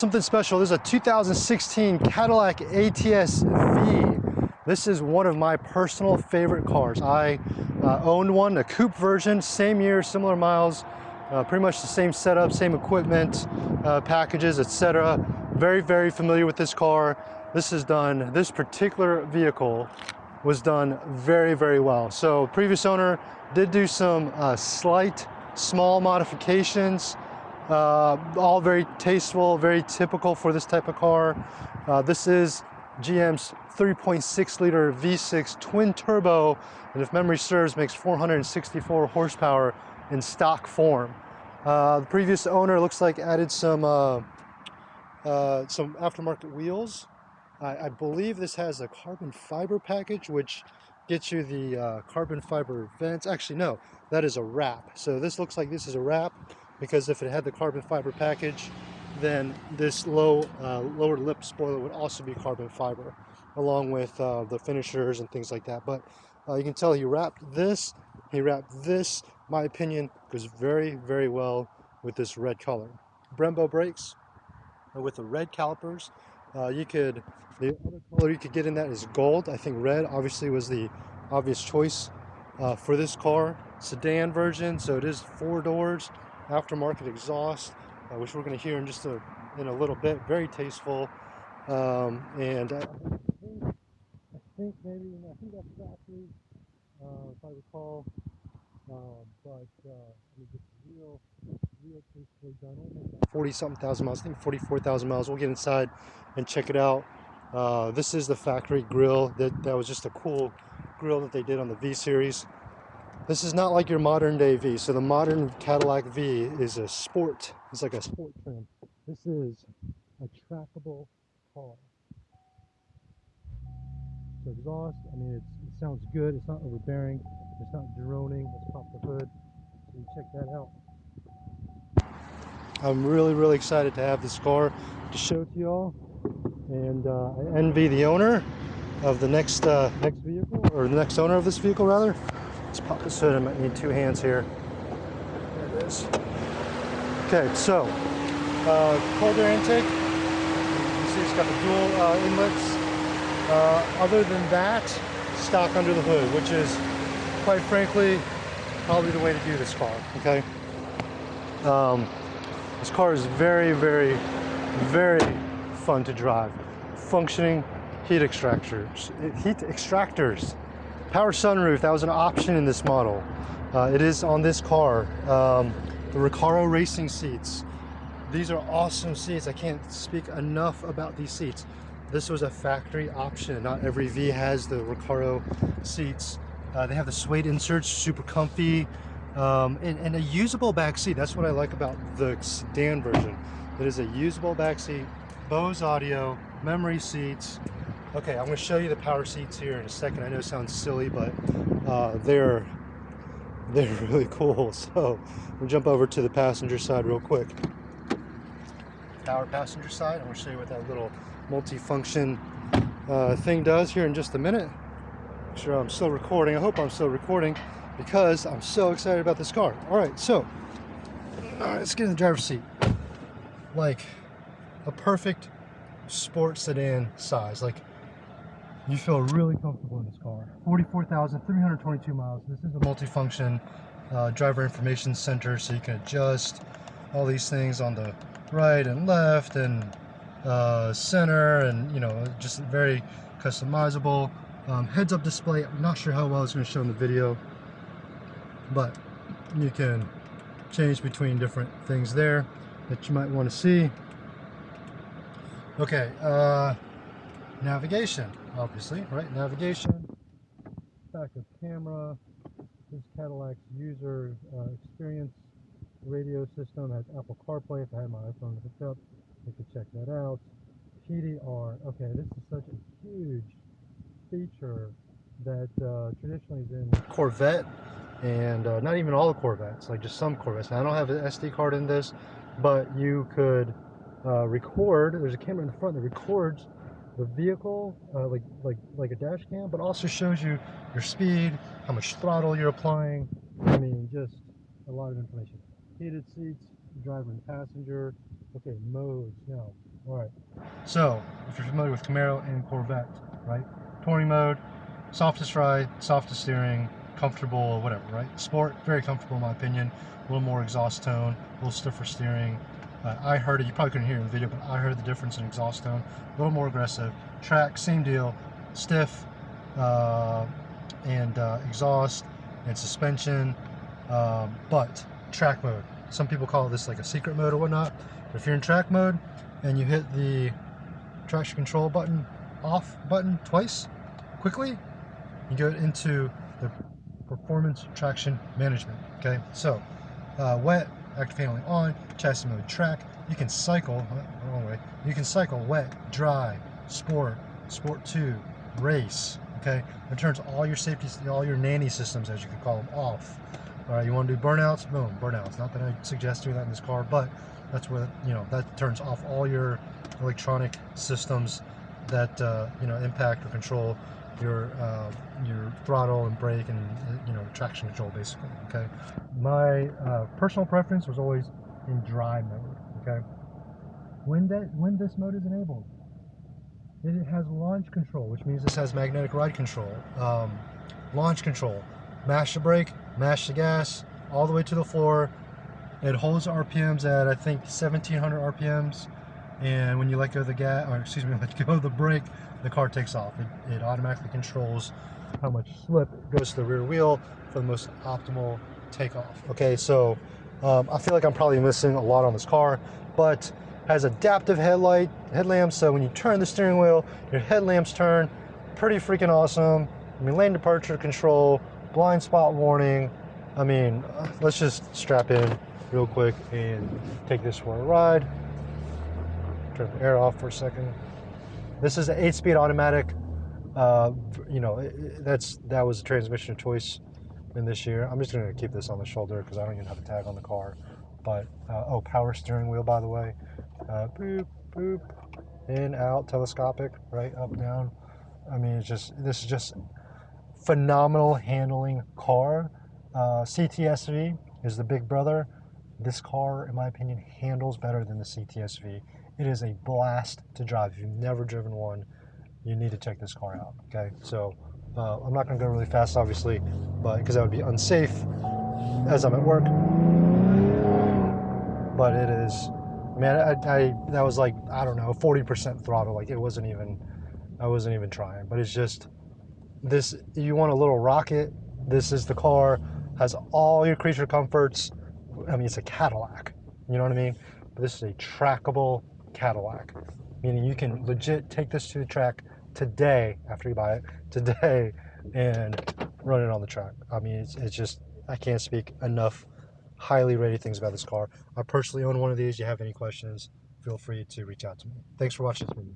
Something special. This is a 2016 Cadillac ATS-V. This is one of my personal favorite cars. I owned one, a coupe version, same year, similar miles, pretty much the same setup, same equipment, packages, etc. Very, very familiar with this car. This particular vehicle was done very, very well. So previous owner did do some slight, small modifications. All very tasteful, very typical for this type of car. This is GM's 3.6 liter V6 twin turbo, and if memory serves, makes 464 horsepower in stock form. The previous owner looks like added some aftermarket wheels. I believe this has a carbon fiber package, which gets you the carbon fiber vents. Actually, no, that is a wrap. So this looks like this is a wrap, because if it had the carbon fiber package, then this lower lip spoiler would also be carbon fiber, along with the finishers and things like that. But you can tell he wrapped this. My opinion, goes very, very well with this red color. Brembo brakes with the red calipers. The other color you could get in that is gold. I think red obviously was the obvious choice for this car. Sedan version, so it is 4 doors. Aftermarket exhaust, which we're going to hear in just in a little bit. Very tasteful, and I think that's factory, if I recall. But it's real tastefully done. 40-something thousand miles. I think 44,000 miles. We'll get inside and check it out. This is the factory grille. That was just a cool grille that they did on the V series. This is not like your modern day V. So the modern Cadillac V is a sport. It's like a sport trim. This is a trackable car. So exhaust, I mean, it sounds good. It's not overbearing. It's not droning. Let's pop the hood so you check that out. I'm really, really excited to have this car to show to y'all. And I envy the owner of the next vehicle, or the next owner of this vehicle rather. Let's pop this hood. I might need 2 hands here. There it is. Okay, so cold air intake. You see it's got the dual inlets. Other than that, stock under the hood, which is, quite frankly, probably the way to do this car. Okay. This car is very, very, very fun to drive. Functioning heat extractors. Power sunroof, that was an option in this model. It is on this car. The Recaro racing seats. These are awesome seats. I can't speak enough about these seats. This was a factory option. Not every V has the Recaro seats. They have the suede inserts, super comfy, and a usable back seat. That's what I like about the sedan version. It is a usable back seat, Bose audio, memory seats. Okay, I'm going to show you the power seats here in a second. I know it sounds silly, but they're really cool. So we'll jump over to the passenger side real quick. Power passenger side. I'm going to show you what that little multi-function thing does here in just a minute. Make sure I'm still recording. I hope I'm still recording because I'm so excited about this car. All right, so let's get in the driver's seat. Like a perfect sports sedan size. Like, you feel really comfortable in this car. 44,322 miles. This is a multifunction driver information center, so you can adjust all these things on the right and left and center, and just very customizable. Heads-up display. I'm not sure how well it's going to show in the video, but you can change between different things there that you might want to see. Okay, navigation, obviously, right? Navigation, backup camera. This is Cadillac's user experience radio system. It has Apple CarPlay. If I had my iPhone hooked up, you could check that out. PDR. Okay, this is such a huge feature that traditionally is in Corvette, and not even all the Corvettes, like just some Corvettes. Now, I don't have an SD card in this, but you could record. There's a camera in the front that records the vehicle like a dash cam, but also shows you your speed, how much throttle you're applying. I mean, just a lot of information. Heated seats, driver and passenger. Okay, modes now. So, if you're familiar with Camaro and Corvette, right? Touring mode, softest ride, softest steering, comfortable, whatever, right? Sport, very comfortable in my opinion. A little more exhaust tone, a little stiffer steering. I heard it, you probably couldn't hear it in the video, but I heard the difference in exhaust tone. A little more aggressive. Track, same deal, stiff and exhaust and suspension, but track mode. Some people call this like a secret mode or whatnot. But if you're in track mode and you hit the traction control button, off button twice, quickly, you go into the performance traction management. Okay, so wet, active handling on, chassis mode track. You can cycle, wrong way. You can cycle wet, dry, sport, sport 2, race. Okay, it turns all your safety, all your nanny systems, as you could call them, off. All right, you want to do burnouts? Boom, burnouts. Not that I suggest doing that in this car, but that's where, you know, that turns off all your electronic systems that impact or control your throttle and brake and traction control, basically. Okay, my personal preference was always in dry mode. Okay, when this mode is enabled, it has launch control, which means this has magnetic ride control. Launch control, mash the brake, mash the gas, all the way to the floor. It holds RPMs at, I think, 1700 RPMs. And when you let go of the gas, or excuse me, let go of the brake, the car takes off. It automatically controls how much slip goes to the rear wheel for the most optimal takeoff. Okay, so I feel like I'm probably missing a lot on this car, but has adaptive headlamps, so when you turn the steering wheel, your headlamps turn. Pretty freaking awesome. I mean, lane departure control, blind spot warning. I mean, let's just strap in real quick and take this for a ride. Turn the air off for a second. This is an 8-speed automatic. That was a transmission choice in this year. I'm just gonna keep this on the shoulder because I don't even have a tag on the car. But oh, power steering wheel, by the way. Boop, boop, in, out, telescopic, right, up, down. I mean, this is just phenomenal handling car. CTS-V is the big brother. This car, in my opinion, handles better than the CTS-V. It is a blast to drive. If you've never driven one, you need to check this car out. Okay, so I'm not going to go really fast, obviously, but because that would be unsafe as I'm at work. But it is, man. That was like, I don't know, 40% throttle. Like I wasn't even trying. But it's just this. You want a little rocket? This is the car. Has all your creature comforts. I mean, it's a Cadillac. You know what I mean? But this is a trackable Cadillac, meaning you can legit take this to the track today after you buy it today and run it on the track. I mean, it's just, I can't speak enough highly rated things about this car. I personally own one of these. If you have any questions, feel free to reach out to me. Thanks for watching this video.